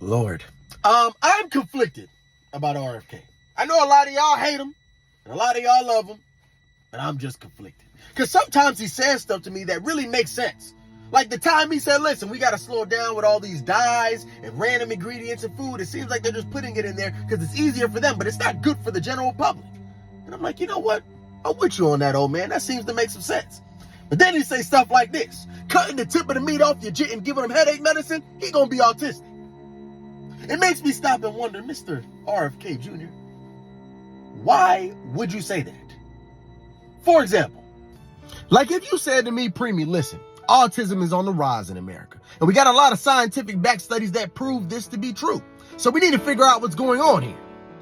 Lord. I'm conflicted about RFK. I know a lot of y'all hate him, and a lot of y'all love him, but I'm just conflicted. Because sometimes he says stuff to me that really makes sense. Like the time he said, listen, we got to slow down with all these dyes and random ingredients in food. It seems like they're just putting it in there because it's easier for them, but it's not good for the general public. And I'm like, you know what? I'm with you on that, old man. That seems to make some sense. But then he say stuff like this. Cutting the tip of the meat off your jit and giving him headache medicine, he gonna be autistic. It makes me stop and wonder, Mr. RFK Jr., why would you say that? For example, like if you said to me, Premi, listen, autism is on the rise in America, and we got a lot of scientific back studies that prove this to be true. So we need to figure out what's going on here.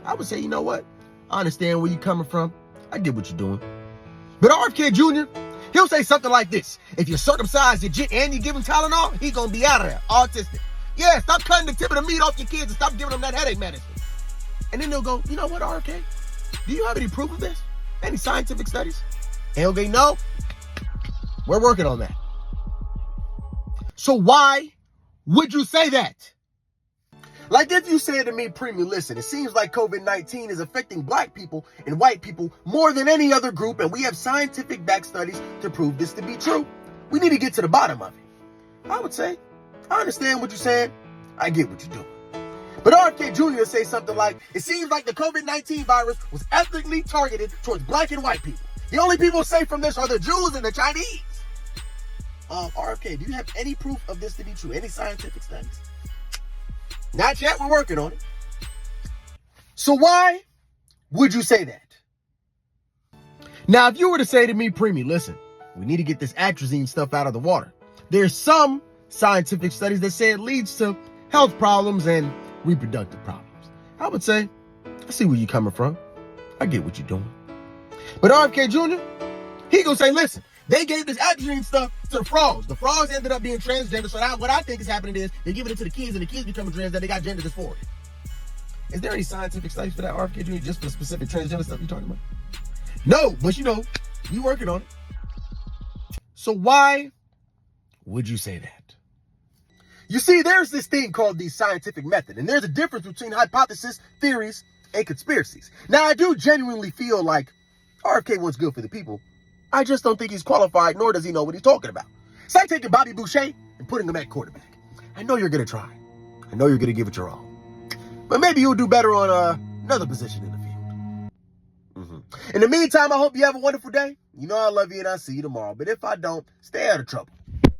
I would say, you know what? I understand where you're coming from. I get what you're doing. But RFK Jr., he'll say something like this. If you circumcise your jit and you give him Tylenol, he gonna be out of there, autistic. Yeah, stop cutting the tip of the meat off your kids and stop giving them that headache medicine. And then they'll go, you know what, RFK? Do you have any proof of this? Any scientific studies? And he'll go, no, we're working on that. So why would you say that? Like if you said to me, Premi, listen, it seems like COVID-19 is affecting black people and white people more than any other group, and we have scientific back studies to prove this to be true. We need to get to the bottom of it. I would say, I understand what you're saying. I get what you're doing. But RFK Jr. say something like, it seems like the COVID-19 virus was ethnically targeted towards black and white people. The only people safe from this are the Jews and the Chinese. RFK, do you have any proof of this to be true? Any scientific studies? Not yet, we're working on it. So why would you say that? Now, if you were to say to me, Premi, listen, we need to get this atrazine stuff out of the water. There's some scientific studies that say it leads to health problems and reproductive problems. I would say, I see where you're coming from. I get what you're doing. But RFK Jr., he gonna say, listen, they gave this atrazine stuff to the frogs. The frogs ended up being transgender, so now what I think is happening is they're giving it to the kids, and the kids becoming transgender, they got gender dysphoria. Is there any scientific studies for that, RFK Jr., just for the specific transgender stuff you're talking about? No, but you know, we working on it. So why would you say that? You see, there's this thing called the scientific method, and there's a difference between hypotheses, theories, and conspiracies. Now, I do genuinely feel like RFK wants good for the people. I just don't think he's qualified, nor does he know what he's talking about. It's like taking Bobby Boucher and putting him at quarterback. I know you're going to try. I know you're going to give it your all. But maybe you'll do better on another position in the field. In the meantime, I hope you have a wonderful day. You know I love you and I'll see you tomorrow. But if I don't, stay out of trouble.